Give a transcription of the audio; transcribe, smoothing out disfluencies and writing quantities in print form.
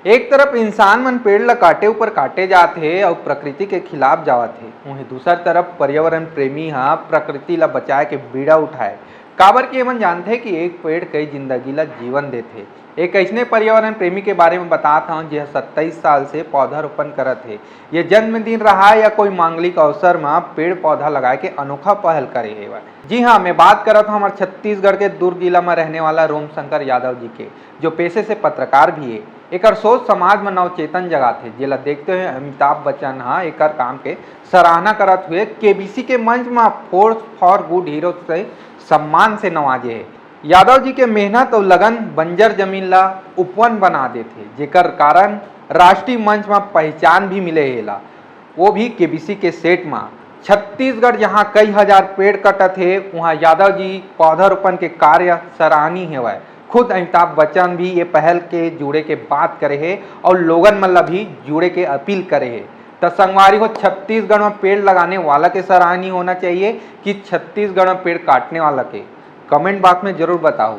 एक तरफ इंसान मन पेड़ ल काटे ऊपर काटे जात हे और प्रकृति के खिलाफ जावत हे, वहीं दूसर तरफ पर्यावरण प्रेमी हा प्रकृति ला बचाए के बीड़ा उठाए। काबर की एमन जानथे कि एक पेड़ कई जिंदगी ला जीवन देथे। एक ऐसने पर्यावरण प्रेमी के बारे में बतात हूँ जो 27 साल से पौधारोपण करत हे। ये जन्मदिन रहा या कोई मांगलिक अवसर में पेड़ पौधा लगाए के अनोखा पहल करे हे। जी हाँ, मैं बात करत हूँ हमारे छत्तीसगढ़ के दुर्ग जिला में रहने वाला रोमशंकर यादव जी के, जो पेशे से पत्रकार भी है। एकर सोच समाज में नवचेतन जगाथे, जेला देखते हुए अमिताभ बच्चन हा एकर काम के सराहना करत हुए केबीसी के मंच में फोर्स फॉर गुड हीरो से सम्मान से नवाजे है। यादव जी के मेहनत और लगन बंजर जमीन ला उपवन बना देथे, जेकर कारण राष्ट्रीय मंच में पहचान भी मिले हेला, वो भी केबीसी के सेट में। छत्तीसगढ़ जहाँ कई हजार पेड़ कटत है, वहाँ यादव जी पौधारोपण के कार्य सराहनीय हेवय। खुद अमिताभ बच्चन भी ये पहल के जुड़े के बात करे है और लोगन मतलब भी जुड़े के अपील करे है। तो संगवारी को छत्तीसगढ़ में पेड़ लगाने वाला के सराहनीय होना चाहिए कि छत्तीसगढ़ में पेड़ काटने वाला के? कमेंट बॉक्स में जरूर बताओ।